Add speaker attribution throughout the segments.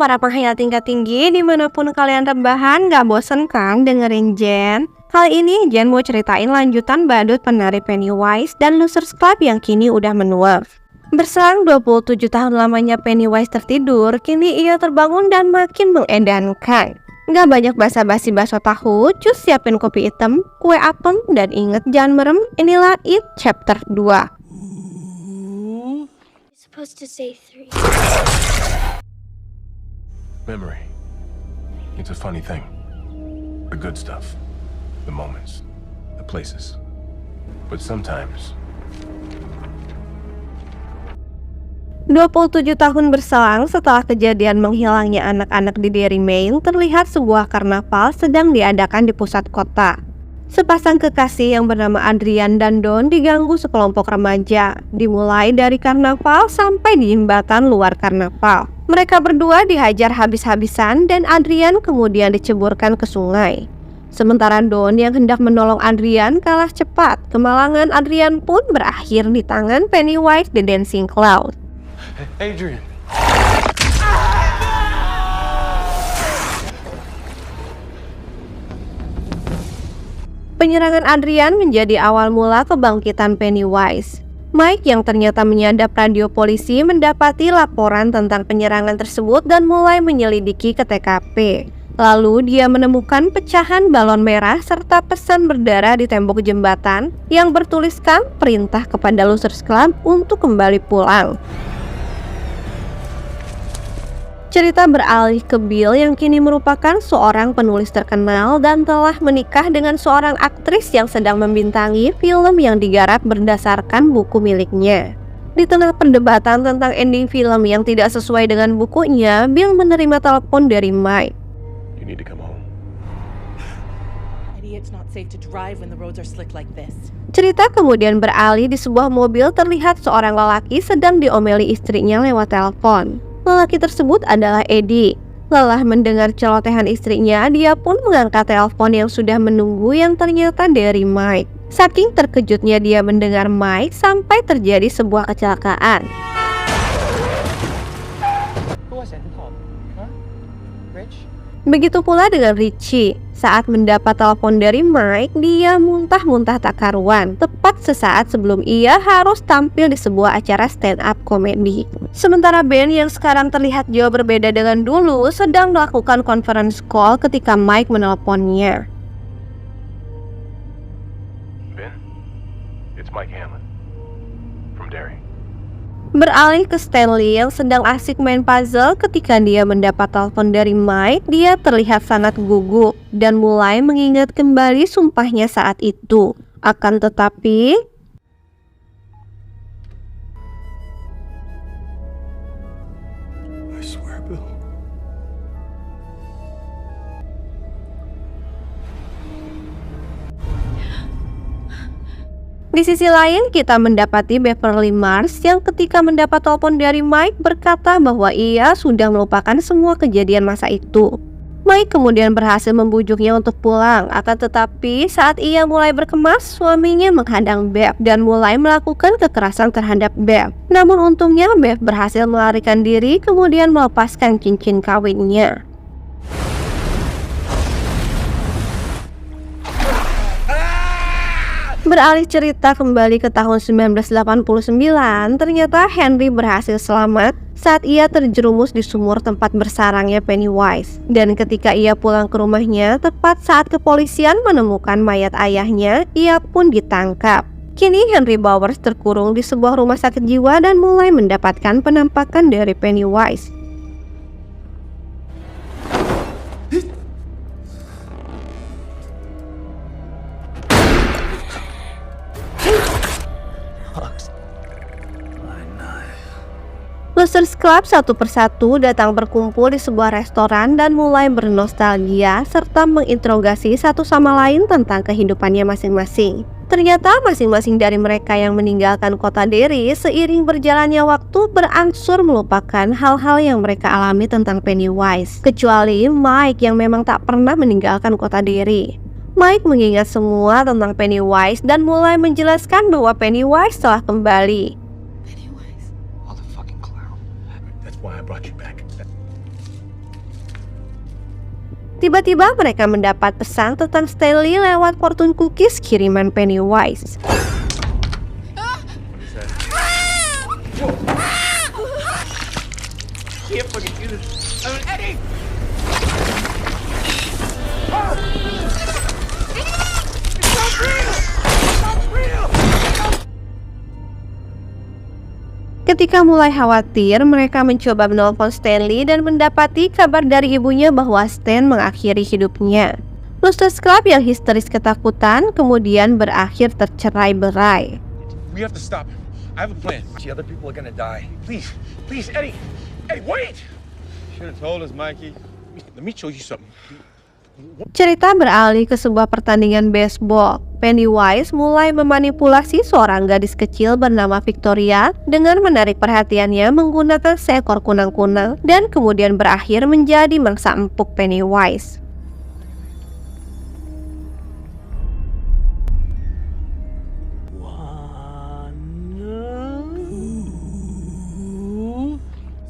Speaker 1: para penghayal tingkat tinggi dimanapun kalian rebahan, gak bosen kan dengerin Jen? Kali ini Jen mau ceritain lanjutan badut penari Pennywise dan Losers Club yang kini udah menua. Berselang 27 tahun lamanya Pennywise tertidur, kini ia terbangun dan makin mengedankan. Gak banyak basa-basi bakso tahu, cus siapin kopi hitam, kue apem, dan inget jangan merem, inilah It Chapter 2.
Speaker 2: Supposed to say 3.
Speaker 3: Memory. It's a funny thing. The good stuff. The moments. The places. But sometimes
Speaker 1: 27 tahun berselang setelah kejadian menghilangnya anak-anak di Derry, Maine, terlihat sebuah karnaval sedang diadakan di pusat kota. Sepasang kekasih yang bernama Adrian dan Don diganggu sekelompok remaja, dimulai dari karnaval sampai di jembatan luar karnaval. Mereka berdua dihajar habis-habisan dan Adrian kemudian diceburkan ke sungai. Sementara Don yang hendak menolong Adrian kalah cepat. Kemalangan Adrian pun berakhir di tangan Pennywise the Dancing Clown.
Speaker 3: Adrian.
Speaker 1: Penyerangan Adrian menjadi awal mula kebangkitan Pennywise. Mike yang ternyata menyadap radio polisi mendapati laporan tentang penyerangan tersebut dan mulai menyelidiki ke TKP. Lalu dia menemukan pecahan balon merah serta pesan berdarah di tembok jembatan yang bertuliskan perintah kepada Losers Club untuk kembali pulang. Cerita beralih ke Bill yang kini merupakan seorang penulis terkenal dan telah menikah dengan seorang aktris yang sedang membintangi film yang digarap berdasarkan buku miliknya. Di tengah perdebatan tentang ending film yang tidak sesuai dengan bukunya, Bill menerima telepon dari Mike.
Speaker 3: You need to come home.
Speaker 4: It's not safe to drive when the roads are slick like this.
Speaker 1: Cerita kemudian beralih di sebuah mobil terlihat seorang lelaki sedang diomeli istrinya lewat telepon. Lelaki tersebut adalah Eddie. Lelah mendengar celotehan istrinya, dia pun mengangkat telepon yang sudah menunggu yang ternyata dari Mike. Saking terkejutnya dia mendengar Mike sampai terjadi sebuah kecelakaan. Begitu pula dengan Richie. Saat mendapat telepon dari Mike, dia muntah-muntah tak karuan, tepat sesaat sebelum ia harus tampil di sebuah acara stand-up komedi. Sementara Ben yang sekarang terlihat jauh berbeda dengan dulu sedang melakukan conference call ketika Mike menelponnya.
Speaker 3: Ben, it's Mike Hanlon from Derry.
Speaker 1: Beralih ke Stanley yang sedang asik main puzzle ketika dia mendapat telepon dari Mike, dia terlihat sangat gugup dan mulai mengingat kembali sumpahnya saat itu. Akan tetapi
Speaker 3: I swear, Bill.
Speaker 1: di sisi lain kita mendapati Beverly Mars yang ketika mendapat telepon dari Mike berkata bahwa ia sudah melupakan semua kejadian masa itu. Mike kemudian berhasil membujuknya untuk pulang, akan tetapi saat ia mulai berkemas, suaminya menghadang Bev dan mulai melakukan kekerasan terhadap Bev. Namun untungnya Bev berhasil melarikan diri kemudian melepaskan cincin kawinnya. Beralih cerita kembali ke tahun 1989, ternyata Henry berhasil selamat saat ia terjerumus di sumur tempat bersarangnya Pennywise. Dan ketika ia pulang ke rumahnya, tepat saat kepolisian menemukan mayat ayahnya, ia pun ditangkap. Kini Henry Bowers terkurung di sebuah rumah sakit jiwa dan mulai mendapatkan penampakan dari Pennywise. Losers Club satu persatu datang berkumpul di sebuah restoran dan mulai bernostalgia serta menginterogasi satu sama lain tentang kehidupannya masing-masing. Ternyata masing-masing dari mereka yang meninggalkan kota Derry seiring berjalannya waktu berangsur melupakan hal-hal yang mereka alami tentang Pennywise. Kecuali Mike yang memang tak pernah meninggalkan kota Derry. Mike mengingat semua tentang Pennywise dan mulai menjelaskan bahwa Pennywise telah kembali.
Speaker 3: Why I brought you back.
Speaker 1: Tiba-tiba mereka mendapat pesan tentang Stanley lewat fortune cookies kiriman Pennywise. Ketika mulai khawatir, mereka mencoba menelpon Stanley dan mendapati kabar dari ibunya bahwa Stan mengakhiri hidupnya. Losers Club yang histeris ketakutan kemudian berakhir tercerai-berai.
Speaker 2: We have to stop him. I have a plan. See, other people are gonna die. Please, please, Eddie. Eddie, wait! Should have told us, Mikey. Let me show you something.
Speaker 1: Cerita beralih ke sebuah pertandingan baseball. Pennywise mulai memanipulasi seorang gadis kecil bernama Victoria dengan menarik perhatiannya menggunakan seekor kunang-kunang dan kemudian berakhir menjadi mangsa empuk Pennywise.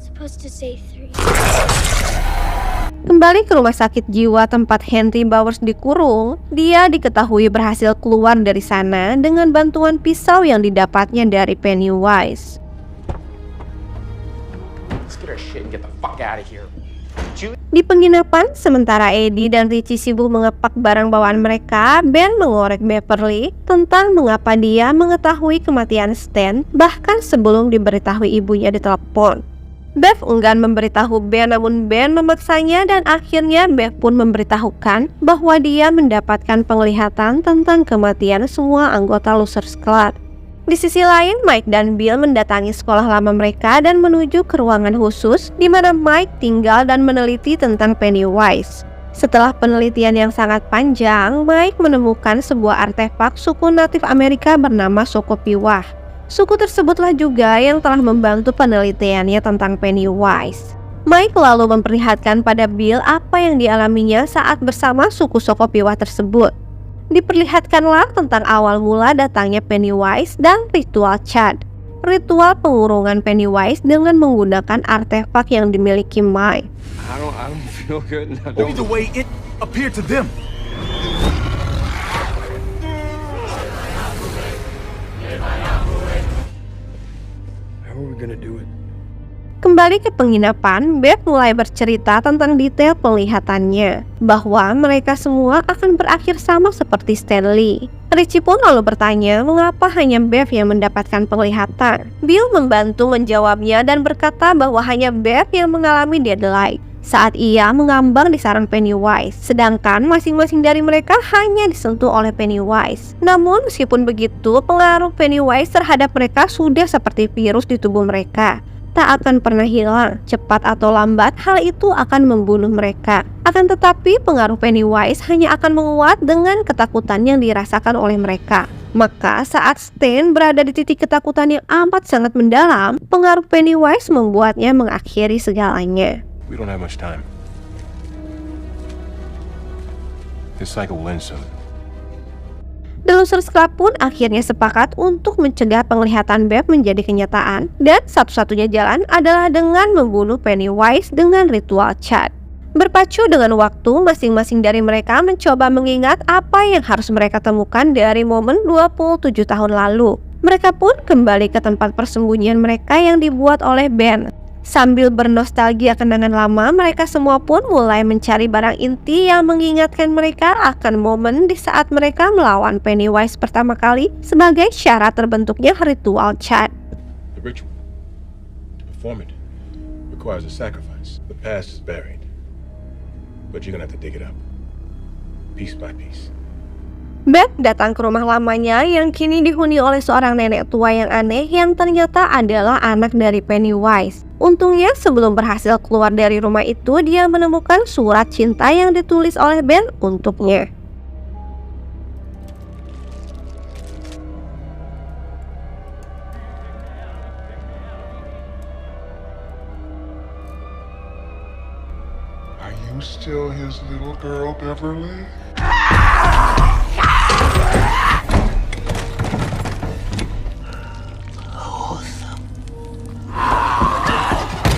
Speaker 5: Supposed to say 3.
Speaker 1: Kembali ke rumah sakit jiwa tempat Henry Bowers dikurung, dia diketahui berhasil keluar dari sana dengan bantuan pisau yang didapatnya dari Pennywise.
Speaker 2: Let's get our shit and get the fuck out of here.
Speaker 1: Di penginapan, sementara Eddie dan Richie sibuk mengepak barang bawaan mereka, Ben mengorek Beverly tentang mengapa dia mengetahui kematian Stan bahkan sebelum diberitahu ibunya di telepon. Bev enggan memberitahu Ben, namun Ben memaksanya dan akhirnya Bev pun memberitahukan bahwa dia mendapatkan penglihatan tentang kematian semua anggota Losers Club. Di sisi lain, Mike dan Bill mendatangi sekolah lama mereka dan menuju ke ruangan khusus di mana Mike tinggal dan meneliti tentang Pennywise. Setelah penelitian yang sangat panjang, Mike menemukan sebuah artefak suku natif Amerika bernama Sokopiwah. Suku tersebutlah juga yang telah membantu penelitiannya tentang Pennywise. Mike lalu memperlihatkan pada Bill apa yang dialaminya saat bersama suku Sokopiwah tersebut. Diperlihatkanlah tentang awal mula datangnya Pennywise dan ritual Chad, ritual pengurungan Pennywise dengan menggunakan artefak yang dimiliki Mike.
Speaker 2: I don't feel good.
Speaker 6: Either way, it appeared to them.
Speaker 2: How are we gonna do it?
Speaker 1: Kembali ke penginapan, Bev mulai bercerita tentang detail penglihatannya, bahwa mereka semua akan berakhir sama seperti Stanley. Richie pun lalu bertanya mengapa hanya Bev yang mendapatkan penglihatan. Bill membantu menjawabnya dan berkata bahwa hanya Bev yang mengalami deadlight saat ia mengambang di sarang Pennywise, sedangkan masing-masing dari mereka hanya disentuh oleh Pennywise. Namun meskipun begitu, pengaruh Pennywise terhadap mereka sudah seperti virus di tubuh mereka, tak akan pernah hilang. Cepat atau lambat, hal itu akan membunuh mereka. Akan tetapi, pengaruh Pennywise hanya akan menguat dengan ketakutan yang dirasakan oleh mereka. Maka saat Stan berada di titik ketakutan yang amat sangat mendalam, pengaruh Pennywise membuatnya mengakhiri segalanya.
Speaker 3: We don't have much time. This cycle will end soon.
Speaker 1: The Losers Club pun akhirnya sepakat untuk mencegah penglihatan Bev menjadi kenyataan, dan satu-satunya jalan adalah dengan membunuh Pennywise dengan ritual Chad. Berpacu dengan waktu, masing-masing dari mereka mencoba mengingat apa yang harus mereka temukan dari momen 27 tahun lalu. Mereka pun kembali ke tempat persembunyian mereka yang dibuat oleh Ben. Sambil bernostalgia kenangan lama, mereka semua pun mulai mencari barang inti yang mengingatkan mereka akan momen di saat mereka melawan Pennywise pertama kali sebagai syarat terbentuknya ritual Chad.
Speaker 3: The ritual, to perform it, requires a sacrifice. The past is buried, but you're gonna have to dig it up, piece by piece.
Speaker 1: Beth datang ke rumah lamanya yang kini dihuni oleh seorang nenek tua yang aneh yang ternyata adalah anak dari Pennywise. Untungnya sebelum berhasil keluar dari rumah itu, dia menemukan surat cinta yang ditulis oleh Ben untuknya.
Speaker 6: Are you still his little girl, Beverly?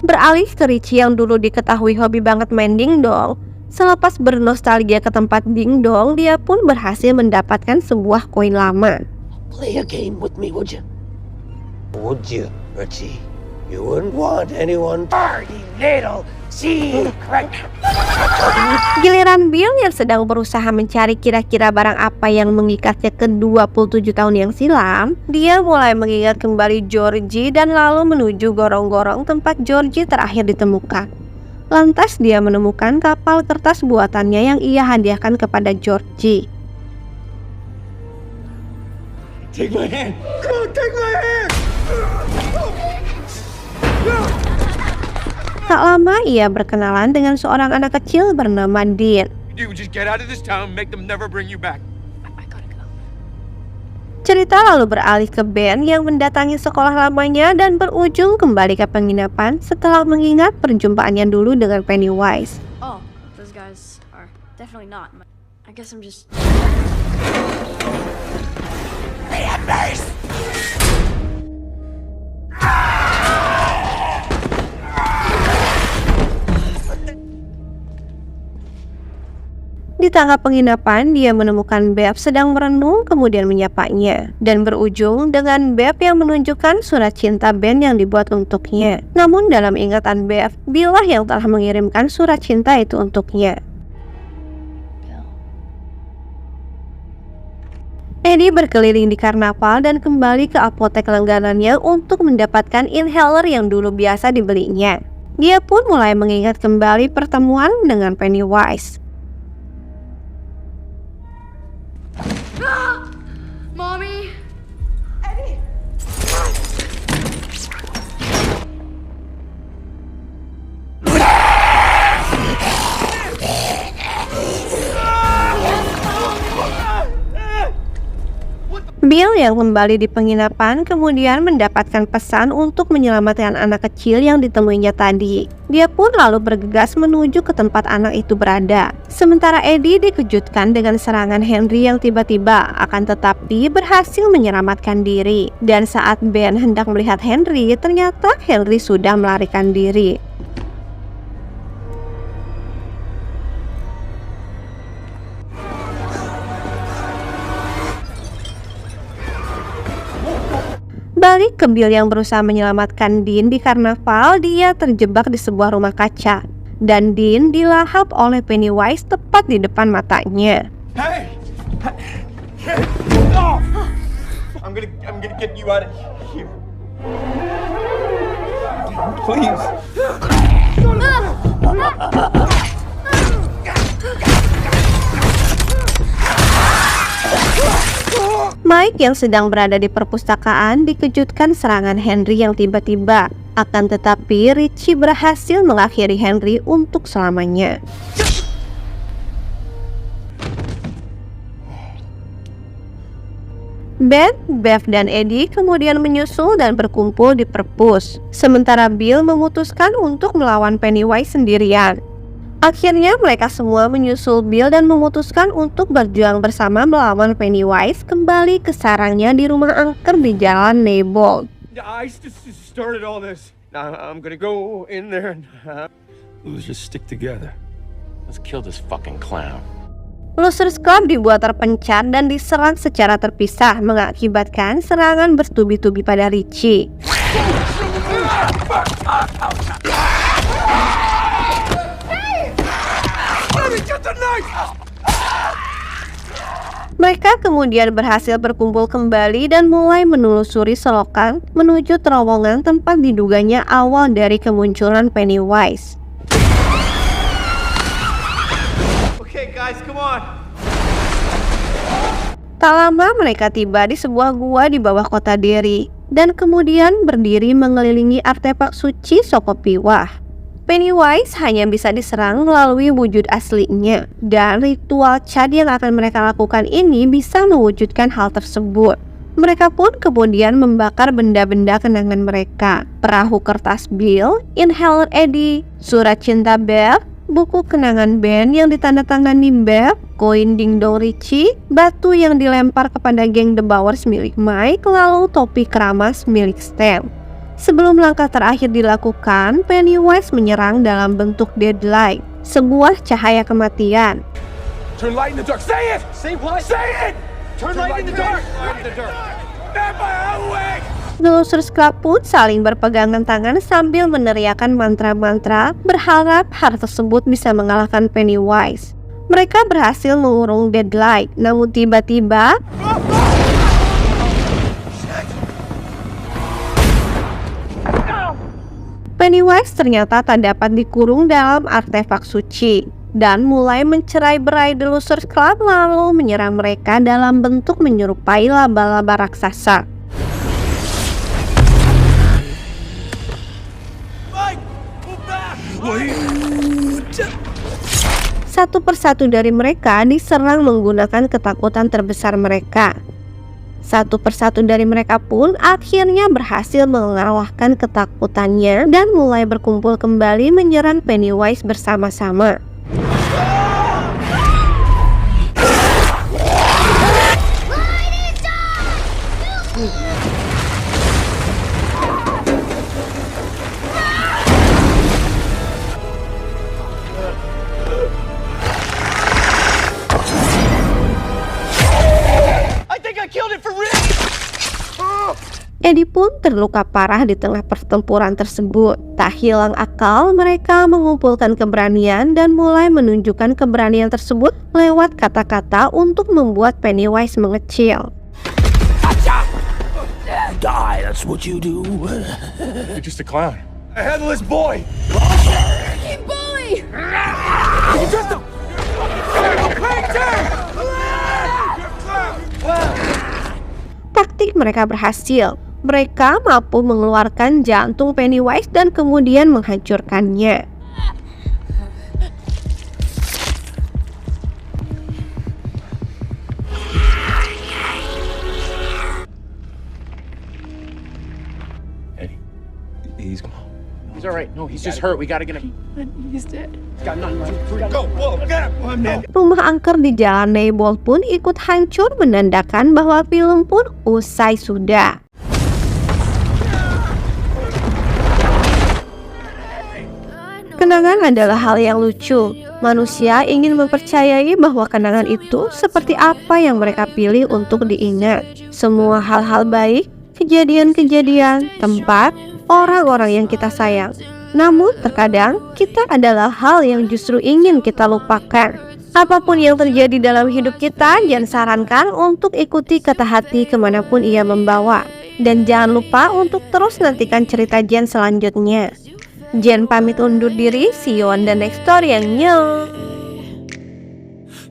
Speaker 1: Beralih ke Richie yang dulu diketahui hobi banget mending doll. Selepas bernostalgia ke tempat dingdong, dia pun berhasil mendapatkan sebuah koin lama.
Speaker 7: Play a game with me, would you? Would you, Richie? You wouldn't want anyone party little secret.
Speaker 1: Giliran Bill yang sedang berusaha mencari kira-kira barang apa yang mengikatnya ke 27 tahun yang silam, dia mulai mengingat kembali Georgie dan lalu menuju gorong-gorong tempat Georgie terakhir ditemukan. Lantas dia menemukan kapal kertas buatannya yang ia hadiahkan kepada Georgie.
Speaker 2: Take my hand. Come on, take my hand.
Speaker 1: Tak lama ia berkenalan dengan seorang anak kecil bernama Dean.
Speaker 2: You just get out of this town, make them never bring you back.
Speaker 1: Cerita lalu beralih ke Ben yang mendatangi sekolah lamanya dan berujung kembali ke penginapan setelah mengingat perjumpaannya dulu dengan Pennywise.
Speaker 5: Oh, those guys are definitely not. I guess I'm just... Di tangga penginapan, dia menemukan Bev sedang merenung kemudian menyapanya. Dan berujung dengan Bev yang menunjukkan surat cinta Ben yang dibuat untuknya. Namun dalam ingatan Bev, Bill lah yang telah mengirimkan surat cinta itu untuknya. Eddie berkeliling di karnaval dan kembali ke apotek langganannya untuk mendapatkan inhaler yang dulu biasa dibelinya. Dia pun mulai mengingat kembali pertemuan dengan Pennywise. Mommy!
Speaker 1: Bill yang kembali di penginapan kemudian mendapatkan pesan untuk menyelamatkan anak kecil yang ditemuinya tadi. Dia pun lalu bergegas menuju ke tempat anak itu berada. Sementara Eddie dikejutkan dengan serangan Henry yang tiba-tiba, akan tetapi berhasil menyelamatkan diri. Dan saat Ben hendak melihat Henry, ternyata Henry sudah melarikan diri. Balik ke Bill yang berusaha menyelamatkan Dean di karnaval, dia terjebak di sebuah rumah kaca. Dan Dean dilahap oleh Pennywise tepat di depan matanya.
Speaker 2: Hey! Oh! I'm gonna get you out of here. Please.
Speaker 1: Mike yang sedang berada di perpustakaan dikejutkan serangan Henry yang tiba-tiba. Akan tetapi Richie berhasil mengakhiri Henry untuk selamanya. Ben, Bev, dan Eddie kemudian menyusul dan berkumpul di perpus. Sementara Bill memutuskan untuk melawan Pennywise sendirian. Akhirnya mereka semua menyusul Bill dan memutuskan untuk berjuang bersama melawan Pennywise kembali ke sarangnya di rumah angker di Jalan Neighbor.
Speaker 2: I started all this. Now I'm gonna go in there and...
Speaker 3: Let's just stick together. Let's kill this fucking clown.
Speaker 1: Losers Club dibuat terpencar dan diserang secara terpisah, mengakibatkan serangan bertubi-tubi pada Richie. Mereka kemudian berhasil berkumpul kembali dan mulai menelusuri selokan menuju terowongan tempat diduganya awal dari kemunculan Pennywise.
Speaker 2: Okay, guys, come on.
Speaker 1: Tak lama mereka tiba di sebuah gua di bawah kota Derry dan kemudian berdiri mengelilingi artefak suci Sokopiwah. Pennywise hanya bisa diserang melalui wujud aslinya, dan ritual Chad yang akan mereka lakukan ini bisa mewujudkan hal tersebut. Mereka pun kemudian membakar benda-benda kenangan mereka, perahu kertas Bill, inhaler Eddie, surat cinta Bev, buku kenangan Ben yang ditandatangani Bev, koin dingdong Richie, batu yang dilempar kepada geng The Bowers milik Mike, lalu topi keramas milik Stan. Sebelum langkah terakhir dilakukan, Pennywise menyerang dalam bentuk Deadlight. sebuah cahaya kematian.
Speaker 2: Turn light in the dark. Say it! Say what? Say it! Turn light in the dark! Light in the dark!
Speaker 1: The Losers Club pun saling berpegangan tangan sambil meneriakkan mantra-mantra, berharap hal tersebut bisa mengalahkan Pennywise. Mereka berhasil mengurung Deadlight, namun tiba-tiba Pennywise ternyata tak dapat dikurung dalam artefak suci dan mulai mencerai-berai The Losers Club, lalu menyerang mereka dalam bentuk menyerupai laba-laba raksasa. Satu persatu dari mereka diserang menggunakan ketakutan terbesar mereka. Satu persatu dari mereka pun akhirnya berhasil mengalahkan ketakutannya dan mulai berkumpul kembali menyerang Pennywise bersama-sama. Eddie pun terluka parah di tengah pertempuran tersebut. Tak hilang akal, mereka mengumpulkan keberanian dan mulai menunjukkan keberanian tersebut lewat kata-kata untuk membuat Pennywise mengecil.
Speaker 7: Die, that's what you do.
Speaker 3: You're just a clown.
Speaker 2: A headless boy!
Speaker 4: Bully!
Speaker 2: You're just a painter!
Speaker 1: Taktik mereka berhasil. Mereka mampu mengeluarkan jantung Pennywise dan kemudian menghancurkannya.
Speaker 3: Eddie, he's gone.
Speaker 8: He's all right. No, he's just hurt. We gotta get him.
Speaker 4: He's dead.
Speaker 8: He's got nothing.
Speaker 2: Go, whoa, get him!
Speaker 1: Rumah angker di Jalan Neibold pun ikut hancur, menandakan bahwa film pun usai sudah. Kenangan adalah hal yang lucu. Manusia ingin mempercayai bahwa kenangan itu seperti apa yang mereka pilih untuk diingat. Semua hal-hal baik, kejadian-kejadian, tempat, orang-orang yang kita sayang. Namun terkadang kita adalah hal yang justru ingin kita lupakan. Apapun yang terjadi dalam hidup kita, Jen sarankan untuk ikuti kata hati kemanapun ia membawa. Dan jangan lupa untuk terus nantikan cerita Jen selanjutnya. Jen pamit undur diri, see you on the next story yang new.